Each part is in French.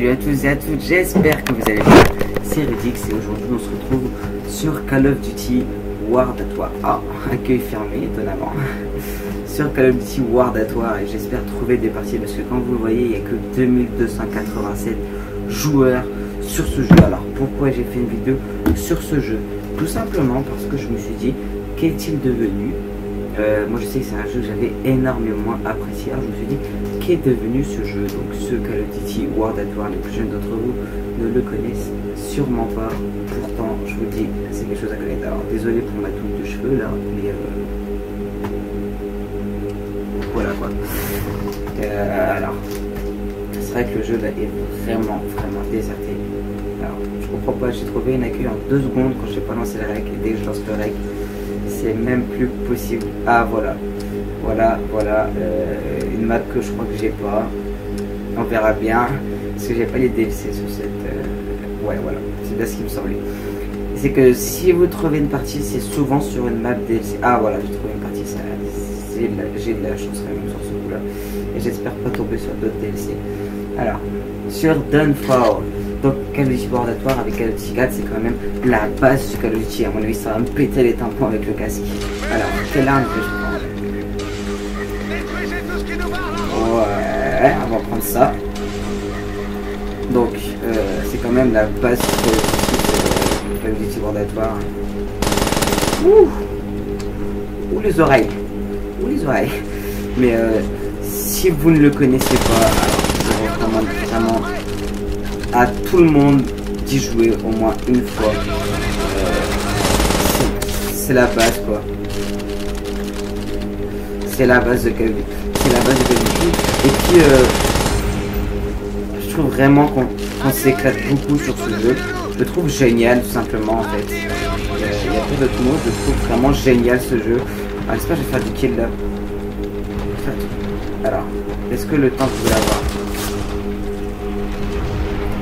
Salut à tous et à toutes, j'espère que vous allez bien. C'est Redix et aujourd'hui on se retrouve sur Call of Duty World at War. Ah, accueil fermé étonnamment. Sur Call of Duty World at War et j'espère trouver des parties parce que comme vous le voyez il n'y a que 2287 joueurs sur ce jeu. Alors pourquoi j'ai fait une vidéo sur ce jeu? Tout simplement parce que je me suis dit qu'est-il devenu? Moi je sais que c'est un jeu que j'avais énormément apprécié. Alors je me suis dit qu'est devenu ce jeu? Donc ce Call of Duty World at War, les plus jeunes d'entre vous ne le connaissent sûrement pas. Pourtant je vous dis c'est quelque chose à connaître. Alors désolé pour ma touffe de cheveux là, mais voilà quoi. Alors c'est vrai que le jeu là est vraiment déserté. Alors je comprends pas, j'ai trouvé un accueil en 2 secondes quand j'ai pas lancé le rec et dès que je lance le rec c'est même plus possible. Ah voilà, une map que je crois que j'ai pas. On verra bien parce que j'ai pas les DLC sur cette. Ouais voilà, c'est bien ce qui me semblait. C'est que si vous trouvez une partie, c'est souvent sur une map DLC. Ah voilà, j'ai trouvé une partie. J'ai de la chance quand même sur ce coup-là et j'espère pas tomber sur d'autres DLC. Alors sur Downfall. Donc Call of Duty World at War avec Call of Duty 4 c'est quand même la base du Call of Duty. À mon avis ça va me péter les tympans avec le casque. Alors quelle arme que je prends? Ouais, on va prendre ça. Donc c'est quand même la base de Call of Duty World at War. Ouh les oreilles. Ouh les oreilles. Mais si vous ne le connaissez pas, alors je recommande vraiment à tout le monde d'y jouer au moins une fois. C'est la base quoi. C'est la base de Call of Duty. C'est la base de Call of Duty. Et puis je trouve vraiment qu'on s'éclate beaucoup sur ce jeu. Je le trouve génial tout simplement en fait. Il y a peu d'autres mots, je trouve vraiment génial ce jeu. Alors j'espère que je vais faire du kill là. Alors, est-ce que le temps que vous voulez avoir?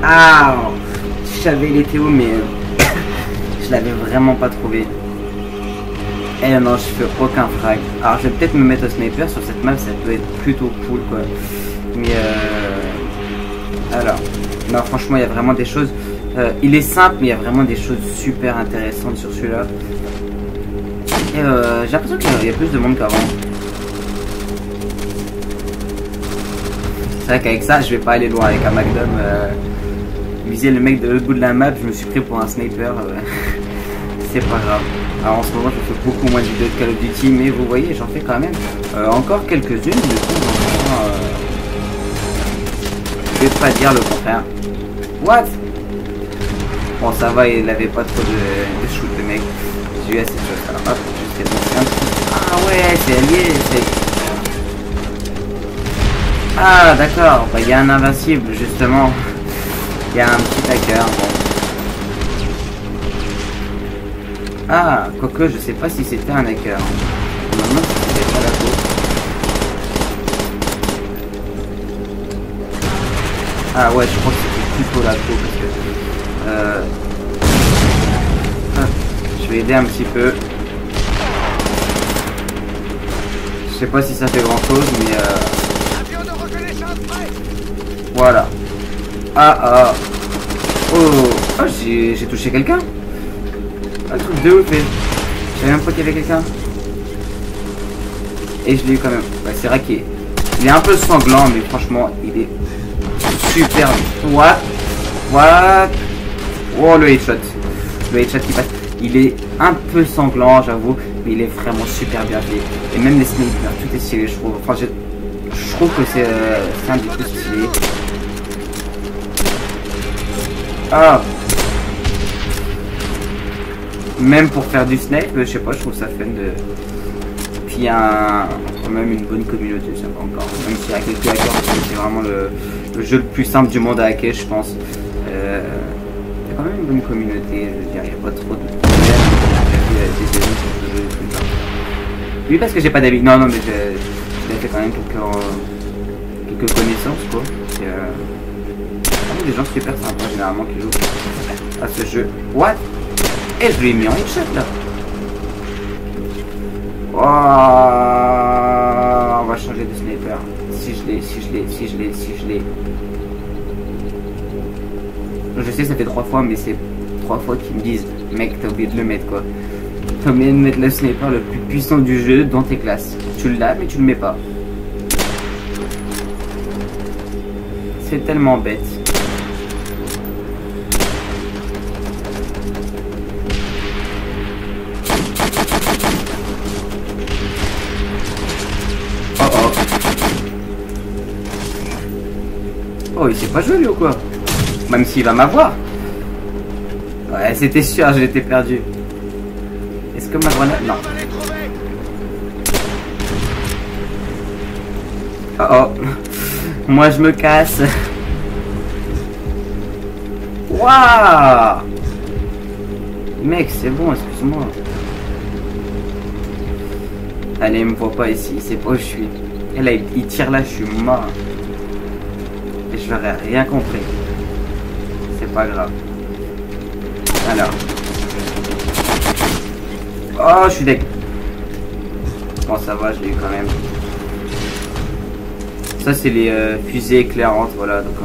Ah, je savais il était où mais je l'avais vraiment pas trouvé. Et non, je fais aucun frag. Alors je vais peut-être me mettre au sniper sur cette map, ça peut être plutôt cool quoi. Mais alors, non franchement il y a vraiment des choses. Il est simple mais il y a vraiment des choses super intéressantes sur celui-là. Et j'ai l'impression qu'il y a plus de monde qu'avant. C'est vrai qu'avec ça je vais pas aller loin avec un Magnum. Viser le mec de l'autre bout de la map, je me suis pris pour un sniper. C'est pas grave. Alors en ce moment je fais beaucoup moins de vidéos de Call of Duty, mais vous voyez j'en fais quand même encore quelques-unes. Du coup, je vais pas dire le contraire. What? Bon ça va, il avait pas trop de shoot de mec. J'ai eu assez de choses. Alors hop, je sais pas. Ah ouais, c'est allié. Ah d'accord, bah, il y a un invincible justement. Il y a un petit hacker. Bon. Ah, quoique je sais pas si c'était un hacker. Normalement c'était pas la peau. Ah ouais, je crois que c'était plutôt la peau parce que je vais aider un petit peu. Je sais pas si ça fait grand chose mais voilà. Ah oh, j'ai touché quelqu'un. Un truc de ouf. Je savais même pas qu'il y avait quelqu'un. Et je l'ai eu quand même. Ouais, c'est vrai qu'il est un peu sanglant mais franchement il est super. What? Oh le headshot. Le headshot qui passe. Il est un peu sanglant j'avoue, mais il est vraiment super bien fait. Et même les snipers, tout est stylé je trouve. Enfin je trouve que c'est un des plus stylés. Ah, même pour faire du snipe, je sais pas, je trouve ça fun de. Puis il y a quand même une bonne communauté, ça va encore. Même s'il y a quelques hackers, c'est vraiment le jeu le plus simple du monde à hacker, je pense. Il y a quand même une bonne communauté, je veux dire, il n'y a pas trop de problèmes. Oui, parce que j'ai pas d'avis. Non, mais j'ai fait quand même quelques connaissances, quoi. Des gens super sympas généralement qui jouent à ce jeu. What? Et je lui ai mis en headshot là. Oh, on va changer de sniper. Si je l'ai. Je sais, ça fait 3 fois, mais c'est 3 fois qu'ils me disent, mec, t'as oublié de le mettre, quoi. T'as oublié de mettre le sniper le plus puissant du jeu dans tes classes. Tu l'as, mais tu le mets pas. C'est tellement bête. Oh oh. Oh, il sait pas jouer lui ou quoi? Même s'il va m'avoir. Ouais, c'était sûr, j'étais perdu. Est-ce que ma grenade... Non. Oh oh. Moi je me casse. Waouh. Mec, c'est bon, excuse-moi. Allez, il me voit pas ici, il sait pas où je suis. Et là, il tire là, je suis mort. Et je n'aurais rien compris. C'est pas grave. Alors. Oh, je suis deg. Bon, ça va, je l'ai eu quand même. Ça, c'est les fusées éclairantes, voilà. Donc,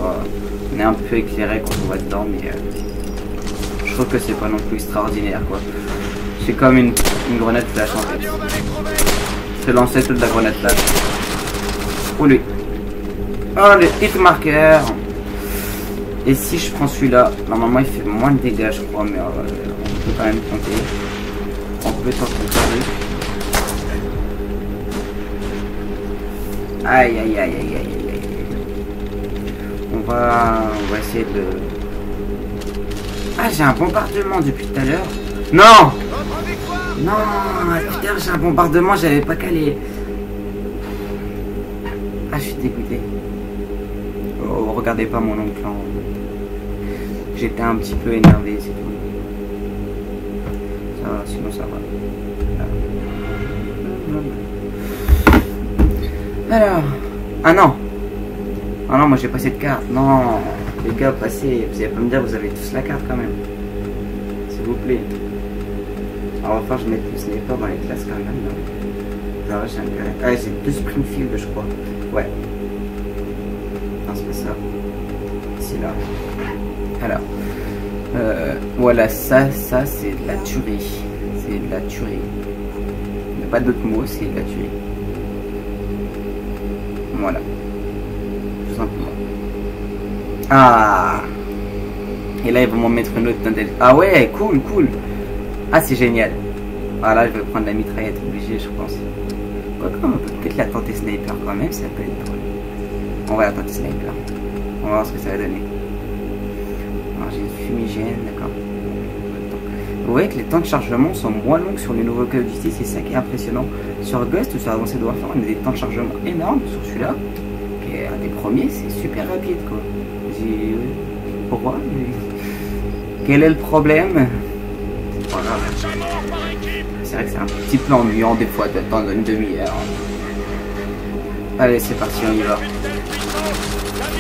on est un peu éclairé quand on va dedans, mais je trouve que c'est pas non plus extraordinaire, quoi. C'est comme une grenade flash, en fait. C'est l'ancêtre de la grenade flash. Oh, lui. Oh, le hit marker. Et si je prends celui-là, normalement, il fait moins de dégâts, je crois, mais on peut quand même tenter. On peut tenter. Aïe aïe aïe aïe aïe aïe. On va essayer de... Ah, j'ai un bombardement depuis tout à l'heure. Non. Non, putain, j'ai un bombardement, j'avais pas calé. Ah, je suis dégoûté. Oh, regardez pas mon oncle. J'étais un petit peu énervé, c'est tout. Ça va, sinon ça va. Alors... Ah non. Ah non, moi j'ai pas cette carte. Non. Les gars, passez. Vous allez pas me dire, vous avez tous la carte quand même. S'il vous plaît. Alors, enfin, je vais mettre le sniper dans les classes quand même. Ça va, j'ai un carré. Ah, j'ai 2 Springfield, je crois. Ouais. Non, c'est pas ça. C'est là. Alors. Voilà, ça c'est de la tuerie. C'est de la tuerie. Il n'y a pas d'autre mot, c'est de la tuerie. Voilà. Tout simplement. Ah. Et là, ils vont m'en mettre une autre. Ah ouais, cool, cool. Ah, c'est génial. Voilà, je vais prendre la mitraillette obligée, je pense. Quoique, on peut peut-être la tenter sniper quand même, ça peut être drôle. On va la tenter sniper. On va voir ce que ça va donner. Alors, j'ai une fumigène, d'accord. Vous voyez que les temps de chargement sont moins longs que sur les nouveaux Call of Duty, c'est ça qui est impressionnant. Sur Ghost ou sur Avanced Warfare, on a des temps de chargement énormes. Sur celui-là, qui est un des premiers, c'est super rapide, quoi. Pourquoi? Quel est le problème? Voilà. C'est vrai que c'est un petit peu ennuyant des fois d'attendre une demi-heure. Allez, c'est parti, on y va.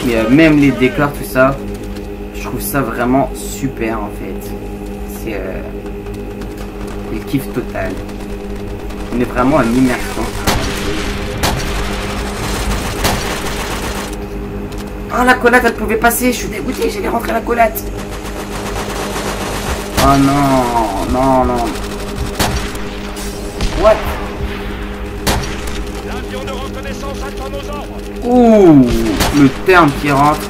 Et même les décors, tout ça, je trouve ça vraiment super en fait. C'est le kiff total. On est vraiment en immersion. Oh, la collate, elle pouvait passer. Je suis dégoûté, j'allais rentrer la collate. Oh non, non, non. What? L'avion de reconnaissance attend nos ordres. Ouh, le terme qui rentre.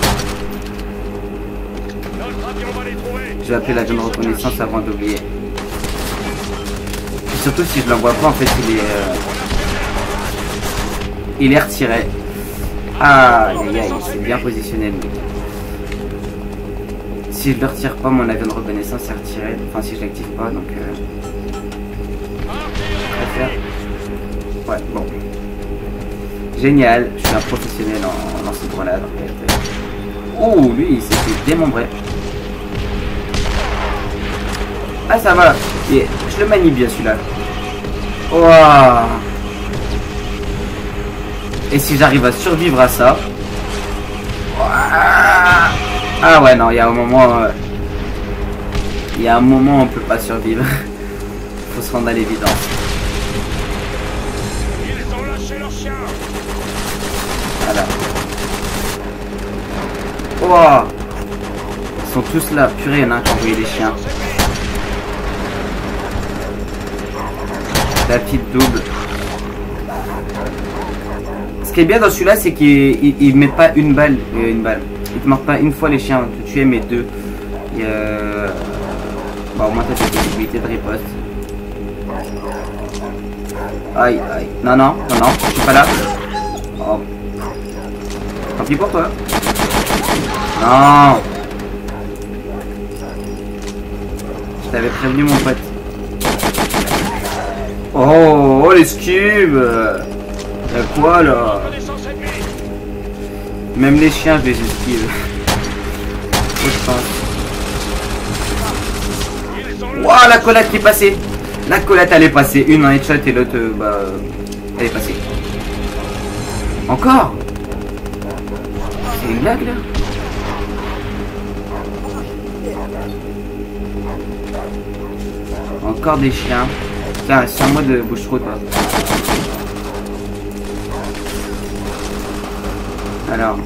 Notre avion va les trouver. Je vais appeler l'avion de reconnaissance avant d'oublier. Surtout si je l'envoie pas, en fait, il est retiré. Ah, aïe aïe, c'est bien positionné lui. Si je le retire pas, mon avion de reconnaissance est retiré. Enfin, si je l'active pas, donc je préfère. Ouais, bon. Génial, je suis un professionnel en lancer de grenade en fait. Oh, lui, il s'est fait démembrer. Ah, ça va. Et je le manie bien celui-là. Waouh. Et si j'arrive à survivre à ça. Ah ouais, non, il y a un moment. Il y a un moment où on peut pas survivre. Faut se rendre à l'évidence. Ils ont lâché leur chien. Voilà. Wow. sont tous là. Purée, il y en a un qui a envoyé des chiens. La petite double. Ce qui est bien dans celui-là, c'est qu'il met pas une balle. Il te marque pas une fois les chiens te tuer, mais deux. Et bah, au moins t'as des possibilités de riposte. Aïe, aïe. Non, non, non, non, je suis pas là. Oh. Tant pis pour toi. Non. Je t'avais prévenu, mon pote. Oh, l'esquive. Y'a quoi là? Même les chiens, je les esquive. Faut je pense. Wouah, la collate qui est passée. La collate, elle est passée. Une en headshot et l'autre, bah, elle est passée. Encore? C'est une blague là? Encore des chiens. Tiens, c'est en mode bouche-trou toi. Alors.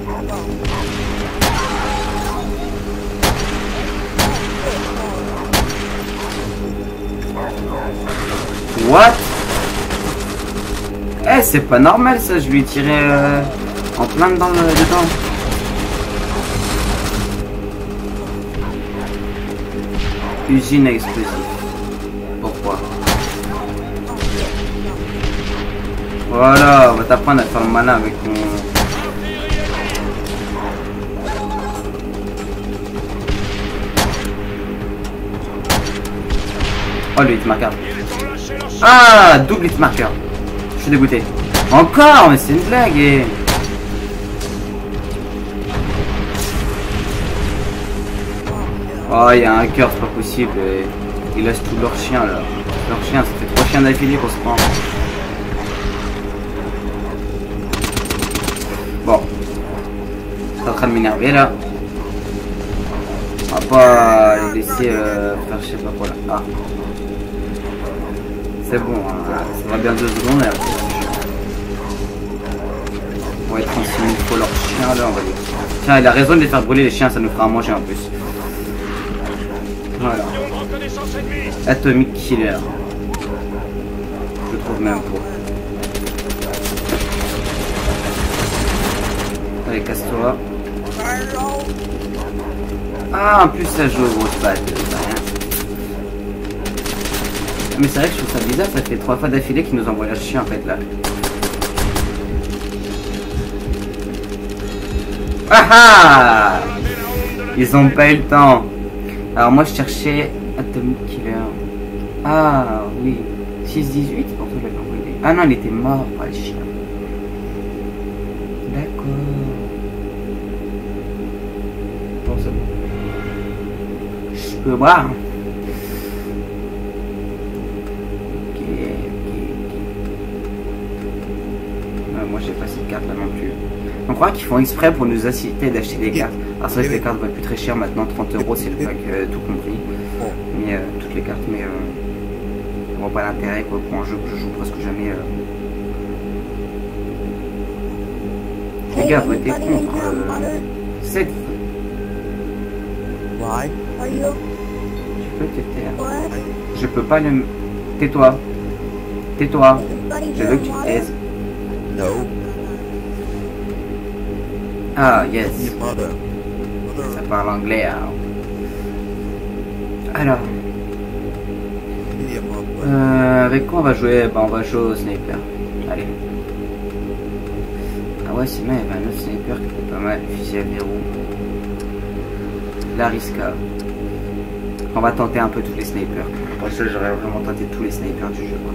What? Eh, c'est pas normal ça, je lui ai tiré en plein dedans. Usine à explosif. Pourquoi? Voilà, on va t'apprendre à faire le malin avec ton... Oh, le hitmarker. Ah, double hitmarker. Je suis dégoûté. Encore, mais c'est une blague. Et... oh, il y a un cœur, c'est pas possible. Et... ils laissent tous leurs chiens là. Leurs chiens, ça fait 3 chiens d'affilée qu'on se prend. Bon. C'est en train de m'énerver là. On va pas les laisser faire je sais pas quoi là. Ah. C'est bon, hein. Ça va bien 2 secondes et après. On va être tranquille, il faut leurs chiens là, on va les... Tiens, il a raison de les faire brûler les chiens, ça nous fera à manger en plus. Voilà. Atomic Killer. Je trouve même pour. Allez, casse-toi. Ah, en plus ça joue au gros spot. Mais c'est vrai que je trouve ça bizarre, ça fait 3 fois d'affilée qu'ils nous envoient la chien en fait là. Ah ah! Ils ont pas eu le temps. Alors moi je cherchais Atomic Killer. Ah oui. 6-18 pour toi l'avais envoyé. Ah non, il était mort par le chien. D'accord. Bon, c'est bon. Je peux boire. Moi j'ai pas cette carte là non plus. On croit qu'ils font exprès pour nous inciter d'acheter des cartes. Alors c'est vrai que les cartes vont être plus très chères maintenant, 30 €, c'est le pack tout compris. Mais toutes les cartes, mais on voit pas l'intérêt quoi pour un jeu que je joue presque jamais. Les gars, votez contre cette. Tu peux te taire. Je peux pas le. Tais-toi. Tais-toi. Je veux que tu te taises. No. Ah, yes. Mother. Ça parle anglais, alors. Alors. Avec quoi on va jouer? Bah, on va jouer au sniper. Allez. Ah ouais, sinon il y avait un autre sniper qui était pas mal. Fusil à verrou. L'Ariska. On va tenter un peu tous les snipers. Pour ça, j'aurais vraiment tenté tous les snipers du jeu, quoi.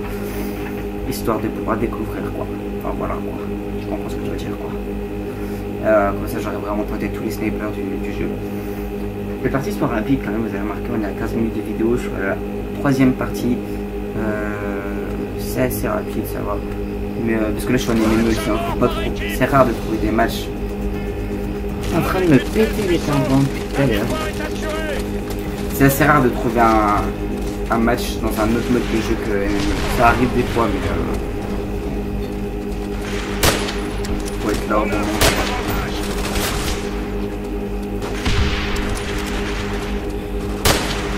Histoire de pouvoir découvrir, quoi. Enfin, voilà, quoi. Je comprends ce que tu veux dire, quoi. Comme ça, j'aurais vraiment tenté tous les snipers du jeu. Les parties sont rapides quand même, vous avez remarqué, on est à 15 minutes de vidéo, je suis à la 3e partie. C'est assez rapide, ça va. Mais parce que là, je suis en MMO aussi, hein, pas trop. C'est rare de trouver des matchs. Je suis en train de me péter les tendons depuis tout à l'heure. C'est assez rare de trouver un match dans un autre mode de jeu que MMO. Ça arrive des fois, mais faut être là au bon moment.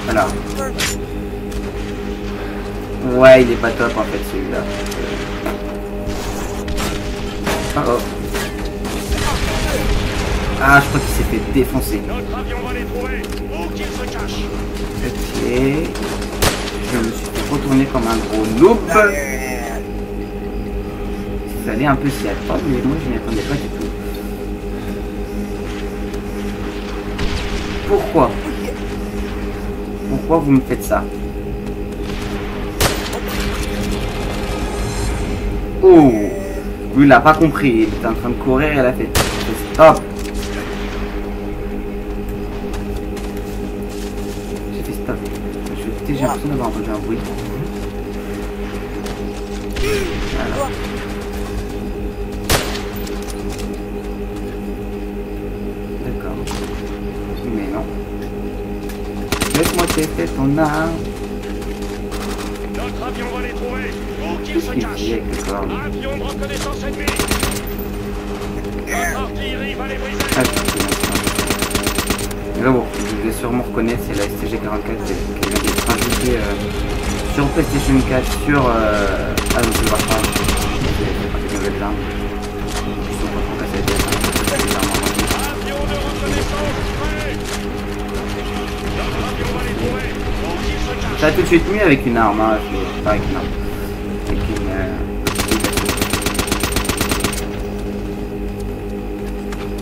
Voilà. Ouais, il est pas top en fait celui-là. Oh. Ah, je crois qu'il s'est fait défoncer. Notre avion va les trouver. Où qu'ils se cachent. Ok. Je me suis fait retourner comme un gros noob. Il fallait un peu s'y attendre, mais moi je n'y attendais pas du tout. Pourquoi? Pourquoi vous me faites ça? Oh! Lui, il n'a pas compris. Il était en train de courir et elle a fait stop. J'ai fait stop. J'ai l'impression d'avoir entendu un bruit. Voilà. D'accord. Mais non. Laisse-moi tester ton arme. Notre avion va les trouver. Où qu'ils se Qu'est-ce qu'il cachent. fait avec le corps? Avion de reconnaissance ennemie. Notre artillerie va les briser. Ah, mais là, bon, je vais sûrement reconnaître, c'est la STG-44 qui vient d'être ajoutée sur PlayStation 4, sur ah non, c'est Warcraft. C'est parti de nouvelles armes. Ils sont pas trop cassés avec les armes. Avion de reconnaissance prêt. Notre avion va les trouver. Où qu'ils se cachent. Ça a tout de suite mieux avec une arme, hein, pas avec une arme. Avec une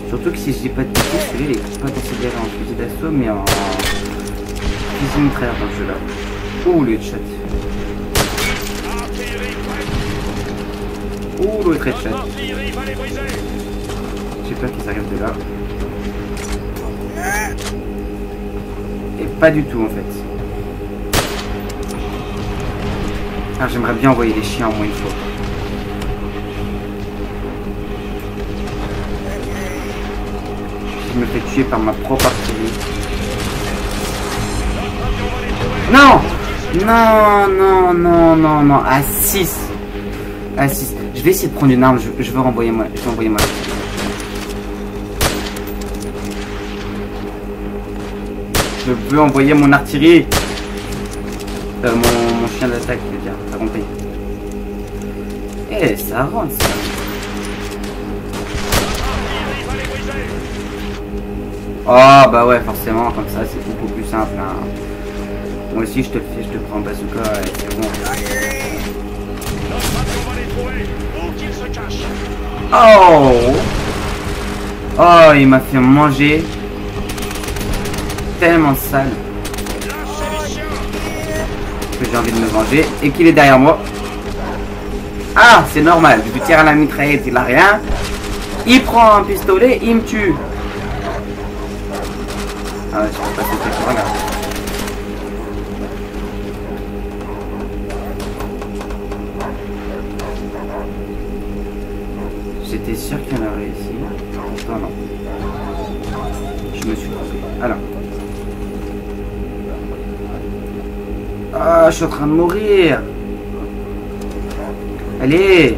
surtout que si je dis pas de bêtises, celui-là il est pas considéré en fusil d'assaut mais en fusil mitrailleur dans ce jeu-là. Ouh le headshot. Artillerie prête. Ouh le headshot. Notre artillerie va les briser. J'ai peur qu'ils arrivent de là. Et pas du tout en fait. Ah, j'aimerais bien envoyer les chiens au moins une fois. Je me fais tuer par ma propre artillerie. Non! Non, non, non, non, non. À 6. À 6. Je vais essayer de prendre une arme. Je veux renvoyer moi. Je vais envoyer moi. Je veux envoyer mon artillerie. Mon chien d'attaque, je veux dire. T'as compris? Eh, ça rentre ça. Oh bah ouais, forcément, comme ça c'est beaucoup plus simple. Hein. Moi aussi je te le fais, je te prends en bazooka et c'est bon. Oh! Oh, il m'a fait manger. Tellement sale. Que j'ai envie de me venger et qu'il est derrière moi. Ah, c'est normal, je lui tire à la mitraillette, il a rien. Il prend un pistolet, il me tue. Ah ouais, je peux pas sauter, regarde. J'étais sûr qu'il y en aurait ici. Pourtant non. Je me suis trompé. Alors. Ah, je suis en train de mourir. Allez.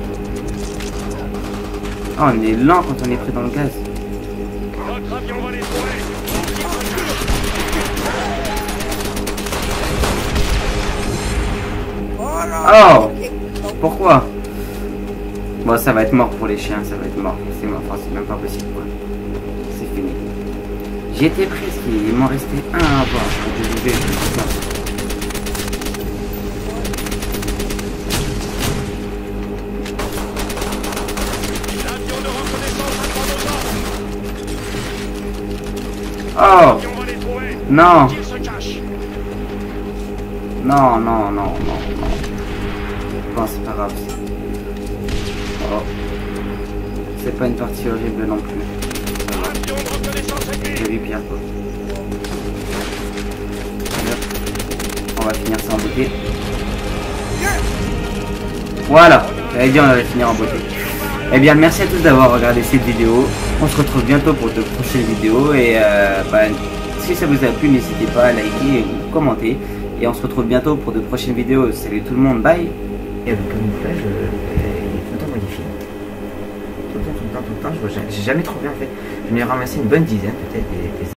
Oh, on est lent quand on est pris dans le gaz. Notre avion va les trouver. Oh! Pourquoi? Bon, ça va être mort pour les chiens, ça va être mort. C'est mort, enfin, c'est même pas possible, quoi. C'est fini. J'y étais presque, il m'en restait un à voir. Je vivais, je sais pas. L'avion de reconnaissance attend nos ordres. Oh! L'avion va les trouver. Non! Qu'ils se cachent. Non, non, non, non, non. Bon, c'est pas grave. Oh. C'est pas une partie horrible non plus. Avion de reconnaissance ennemie. J'ai vu pire, quoi. On va finir ça en beauté. Voilà, j'avais dit on allait finir en beauté. Eh bien, merci à tous d'avoir regardé cette vidéo. On se retrouve bientôt pour de prochaines vidéos. Et si ça vous a plu, n'hésitez pas à liker et commenter. Et on se retrouve bientôt pour de prochaines vidéos. Salut tout le monde, bye. Et le camouflage, il est tout le temps modifié. Tout le temps, j'ai jamais trouvé en fait. Je m'ai ramassé une bonne dizaine peut-être.